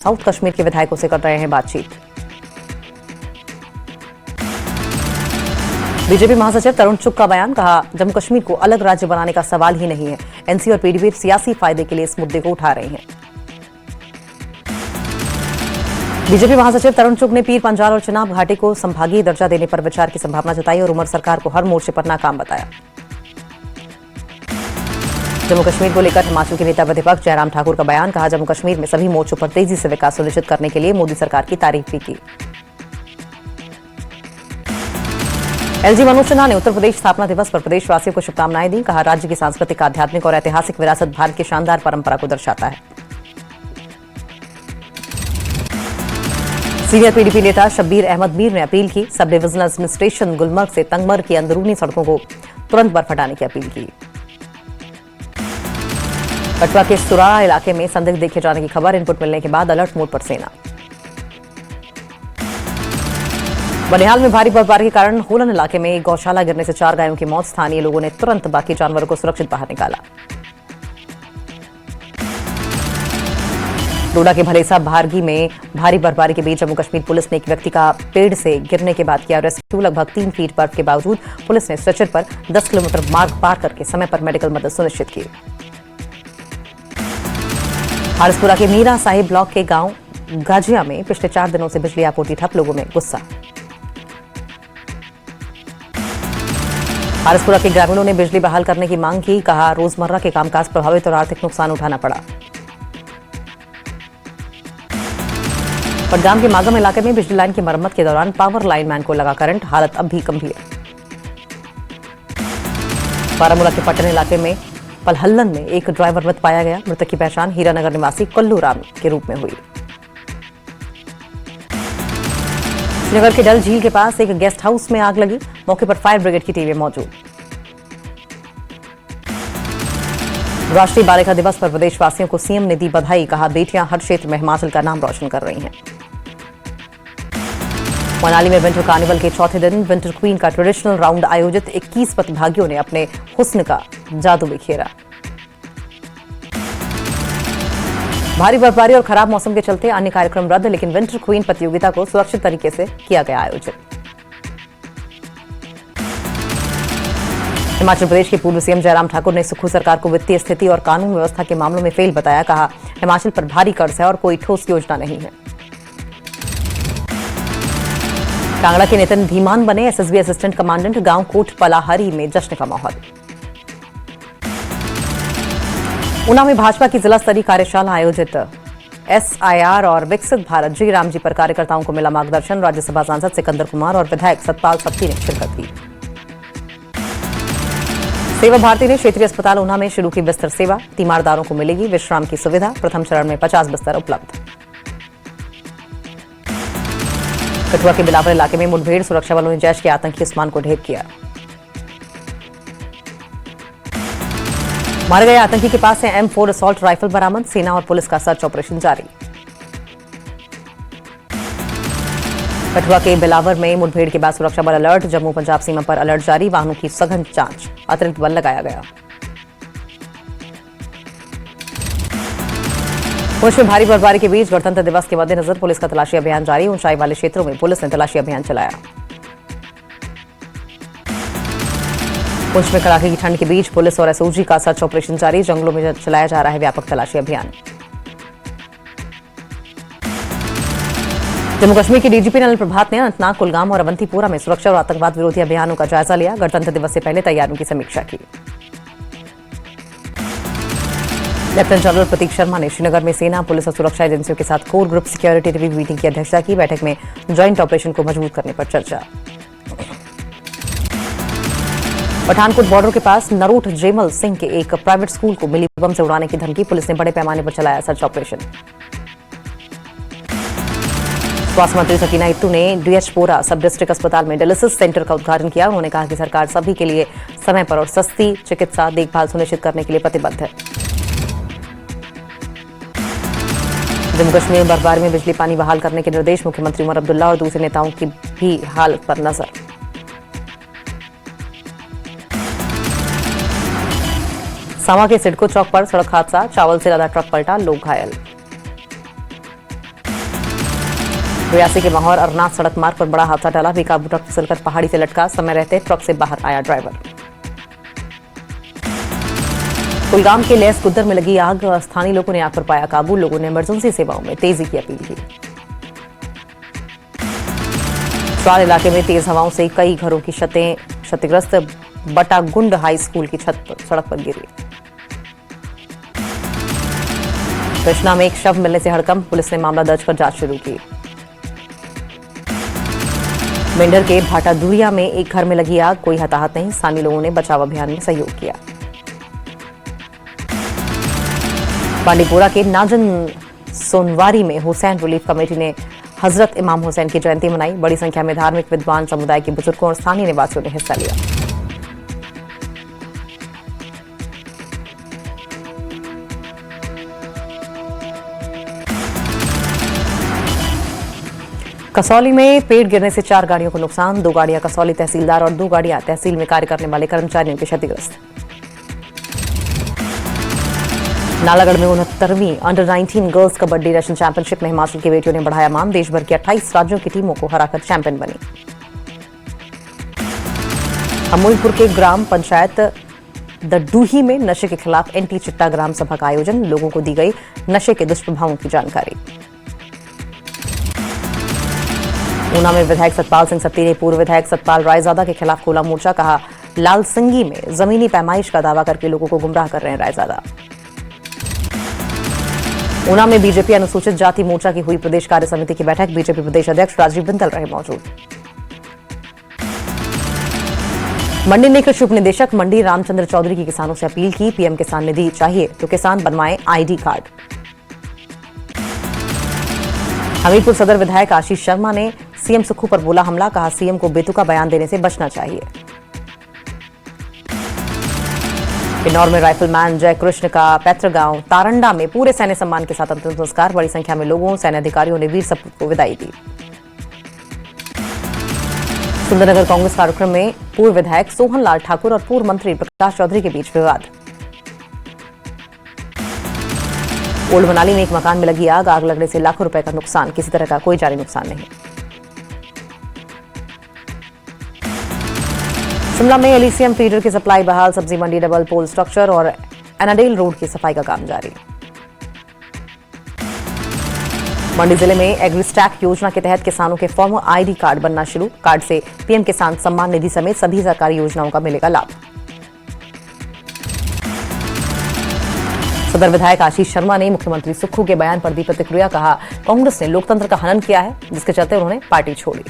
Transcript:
South Kashmir के विधायकों से कर रहे हैं बातचीत। बीजेपी महासचिव तरुण चुग का बयान, कहा जम्मू कश्मीर को अलग राज्य बनाने का सवाल ही नहीं है। एनसी और पीडीपी सियासी फायदे के लिए इस मुद्दे को उठा रहे हैं। बीजेपी महासचिव तरुण चुग ने पीर पंजाल और चिनाब घाटी को संभागीय दर्जा देने पर विचार की संभावना जताई और उमर सरकार को हर मोर्चे पर नाकाम बताया। जम्मू कश्मीर को लेकर हिमाचल के नेता प्रतिपक्ष जयराम ठाकुर का बयान, कहा जम्मू कश्मीर में सभी मोर्चों पर तेजी से विकास सुनिश्चित करने के लिए मोदी सरकार की तारीफ भी की। एलजी मनोज सिन्हा ने उत्तर प्रदेश स्थापना दिवस पर प्रदेशवासियों को शुभकामनाएं दी, कहा राज्य की सांस्कृतिक, आध्यात्मिक और ऐतिहासिक विरासत भारत की शानदार परंपरा को दर्शाता है। सीनियर पीडीपी नेता शब्बीर अहमद मीर ने अपील की, सब डिविजनल एडमिनिस्ट्रेशन गुलमर्ग से तंगमर्ग की अंदरूनी सड़कों को तुरंत बर्फ हटाने की अपील की। कठुआ के सुराह इलाके में संदिग्ध देखे जाने की खबर, इनपुट मिलने के बाद अलर्ट मोड पर सेना। बनिहाल में भारी बर्फबारी के कारण होलन इलाके में एक गौशाला गिरने से 4 गायों की मौत, स्थानीय लोगों ने तुरंत बाकी जानवरों को सुरक्षित बाहर निकाला। डोडा के भलेसा भारगी में भारी बर्फबारी के बीच जम्मू कश्मीर पुलिस ने एक व्यक्ति का पेड़ से गिरने के बाद किया रेस्क्यू। लगभग 3 फीट बर्फ के बावजूद पुलिस ने स्ट्रेचर पर 10 किलोमीटर मार्ग पार करके समय पर मेडिकल मदद सुनिश्चित की। हारिसपुरा के मीरा साहिब ब्लॉक के गांव गाजिया में पिछले 4 दिनों से बिजली आपूर्ति ठप, लोगों में गुस्सा। हारिसपुरा के ग्रामीणों ने बिजली बहाल करने की मांग की, कहा रोजमर्रा के कामकाज प्रभावित और आर्थिक नुकसान उठाना पड़ा। पटगाम के मागम इलाके में बिजली लाइन की मरम्मत के दौरान पावर लाइनमैन को लगा करंट, हालत अब भी गंभीर। बारामूला के पट्टन इलाके में पलहल्लन में एक ड्राइवर मृत पाया गया। मृतक की पहचान हीरानगर निवासी कल्लू राम के रूप में हुई। श्रीनगर के डल झील के पास एक गेस्ट हाउस में आग लगी, मौके पर फायर ब्रिगेड की टीमें मौजूद। राष्ट्रीय बालिका दिवस पर प्रदेशवासियों को सीएम ने दी बधाई, कहा बेटियां हर क्षेत्र में हिमाचल का नाम रोशन कर रही हैं। मनाली में विंटर कार्निवल के चौथे दिन विंटर क्वीन का ट्रेडिशनल राउंड आयोजित, 21 प्रतिभागियों ने अपने हुस्न का जादू बिखेरा। भारी बर्फबारी और खराब मौसम के चलते अन्य कार्यक्रम रद्द, लेकिन विंटर क्वीन प्रतियोगिता को सुरक्षित तरीके से किया गया आयोजित। हिमाचल प्रदेश के पूर्व सीएम जयराम ठाकुर ने सुक्खू सरकार को वित्तीय स्थिति और कानून व्यवस्था के मामलों में फेल बताया, कहा हिमाचल पर भारी कर्ज है और कोई ठोस योजना नहीं है। कांगड़ा के नितिन धीमान बने एसएसबी असिस्टेंट कमांडेंट, गांव कोट पलाहरी में जश्न का माहौल। ऊना में भाजपा की जिला स्तरीय कार्यशाला आयोजित, एसआईआर और विकसित भारत जी राम जी पर कार्यकर्ताओं को मिला मार्गदर्शन। राज्यसभा सांसद सिकंदर कुमार और विधायक सतपाल सत्ती ने शिरकत की। सेवा भारती ने क्षेत्रीय अस्पताल ऊना में शुरू की बिस्तर सेवा, तीमारदारों को मिलेगी विश्राम की सुविधा। प्रथम चरण में 50 बिस्तर उपलब्ध। कठुआ के बिलावर इलाके में मुठभेड़, सुरक्षा बलों ने जैश के आतंकी उस्मान को ढेर किया। मारे गए आतंकी के पास से M4 असॉल्ट राइफल बरामद, सेना और पुलिस का सर्च ऑपरेशन जारी। कठुआ के बिलावर में मुठभेड़ के बाद सुरक्षा बल अलर्ट, जम्मू पंजाब सीमा पर अलर्ट जारी, वाहनों की सघन जांच, अतिरिक्त बल लगाया गया। पुंछ में भारी बर्फबारी के बीच गणतंत्र दिवस के मद्देनजर पुलिस का तलाशी अभियान जारी, ऊंचाई वाले क्षेत्रों में पुलिस ने तलाशी अभियान चलाया। पुंछ में कड़ाके की ठंड के बीच पुलिस और एसओजी का सर्च ऑपरेशन जारी, जंगलों में चलाया जा रहा है व्यापक तलाशी अभियान। जम्मू कश्मीर के डीजीपी नलिन प्रभात ने अनंतनाग, कुलगाम और अवंतीपोरा में सुरक्षा और आतंकवाद विरोधी अभियानों का जायजा लिया। गणतंत्र दिवस से पहले तैयारियों की समीक्षा की। लेफ्टिनेंट जनरल प्रतीक शर्मा ने श्रीनगर में सेना, पुलिस और सुरक्षा एजेंसियों के साथ core group security review meeting की अध्यक्षता की। बैठक में ज्वाइंट ऑपरेशन को मजबूत करने पर चर्चा। पठानकोट बॉर्डर के पास नरोट जेमल सिंह के एक प्राइवेट स्कूल को मिली बम से उड़ाने की धमकी, पुलिस ने बड़े पैमाने पर चलाया सर्च ऑपरेशन। स्वास्थ्य मंत्री सकीना इत्तू ने डीएचपोरा सब डिस्ट्रिक्ट अस्पताल में डायलिसिस सेंटर का उद्घाटन किया। उन्होंने कहा कि सरकार सभी के लिए समय पर और सस्ती चिकित्सा देखभाल सुनिश्चित करने के लिए प्रतिबद्ध है। जम्मू कश्मीर में बर्फबारी में बिजली पानी बहाल करने के निर्देश, मुख्यमंत्री उमर अब्दुल्ला और दूसरे नेताओं की भी हालत पर नजर। सामा के सिडको चौक पर सड़क हादसा, चावल से लदा ट्रक पलटा, लोग घायल। रियासी के माहौर अरनाथ सड़क मार्ग पर बड़ा हादसा टला। बेकाबू ट्रक फिसलकर पहाड़ी से लटका। समय रहते ट्रक से बाहर आया ड्राइवर। कुलगाम के लेस गुद्दर में लगी आग। स्थानीय लोगों ने आग पर पाया काबू। लोगों ने इमरजेंसी सेवाओं में तेजी की अपील की। ट्राल इलाके में तेज हवाओं से कई घरों की छतें क्षतिग्रस्त। बटागुंड हाई स्कूल की छत सड़क पर गिरी। कृष्णा में एक शव मिलने से हड़कंप। पुलिस ने मामला दर्ज कर जांच शुरू की। मेंढर के भाटादुरिया में एक घर में लगी आग। कोई हताहत नहीं। स्थानीय लोगों ने बचाव अभियान में सहयोग किया। बांडीपोरा के नाजन सोनवारी में हुसैन रिलीफ कमेटी ने हजरत इमाम हुसैन की जयंती मनाई। बड़ी संख्या में धार्मिक विद्वान, समुदाय के बुजुर्गों और स्थानीय निवासियों ने हिस्सा लिया। कसौली में पेड़ गिरने से 4 गाड़ियों को नुकसान। 2 गाड़ियां कसौली तहसीलदार और 2 गाड़ियां तहसील में कार्य करने वाले कर्मचारियों के क्षतिग्रस्त। नालागढ़ में 69वीं under 19 girls kabaddi national championship में हिमाचल की बेटियों ने बढ़ाया मान। देश भर की 28 राज्यों की टीमों को हराकर चैंपियन बनी। अमूलपुर के ग्राम पंचायत दडूही में नशे के खिलाफ एंटी चिट्टा ग्राम सभा का आयोजन। लोगों को दी गई नशे के दुष्प्रभावों की जानकारी। ऊना में विधायक सतपाल सिंह सत्ती ने पूर्व विधायक सतपाल रायजादा के खिलाफ खोला मोर्चा। कहा, लाल सिंगी में जमीनी पैमाइश का दावा करके लोगों को गुमराह कर रहे हैं रायजादा। ऊना में बीजेपी अनुसूचित जाति मोर्चा की हुई प्रदेश कार्य समिति की बैठक। बीजेपी प्रदेश अध्यक्ष राजीव बिंदल रहे मौजूद। मंडी ने कृषि उप निदेशक मंडी रामचंद्र चौधरी की किसानों से अपील की। पीएम किसान निधि चाहिए तो किसान बनवाएं आईडी कार्ड। हमीरपुर सदर विधायक आशीष शर्मा ने सीएम सुक्खू पर बोला हमला। कहा, सीएम को बेतुका बयान देने से बचना चाहिए। किन्नौर में राइफलमैन जयकृष्ण का पैतृक गांव तारंडा में पूरे सैन्य सम्मान के साथ अंतिम संस्कार। बड़ी संख्या में लोगों, सैन्य अधिकारियों ने वीर सपूत को विदाई दी। सुंदरनगर कांग्रेस कार्यक्रम में पूर्व विधायक सोहनलाल ठाकुर और पूर्व मंत्री प्रकाश चौधरी के बीच विवाद। ओल्ड मनाली में एक मकान में लगी आग। आग लगने से लाखों रुपए का नुकसान। किसी तरह का कोई जानी नुकसान नहीं। शिमला में एलिसियम फीडर की सप्लाई बहाल। सब्जी मंडी, डबल पोल स्ट्रक्चर और एनाडेल रोड की सफाई का काम जारी। मंडी जिले में एग्रीस्टैक योजना के तहत किसानों के फॉर्म आईडी कार्ड बनना शुरू। कार्ड से पीएम किसान सम्मान निधि समेत सभी सरकारी योजनाओं का मिलेगा लाभ। सदर विधायक आशीष शर्मा ने मुख्यमंत्री सुक्खू के बयान पर दी प्रतिक्रिया। कहा, कांग्रेस ने लोकतंत्र का हनन किया है, जिसके चलते उन्होंने पार्टी छोड़ी।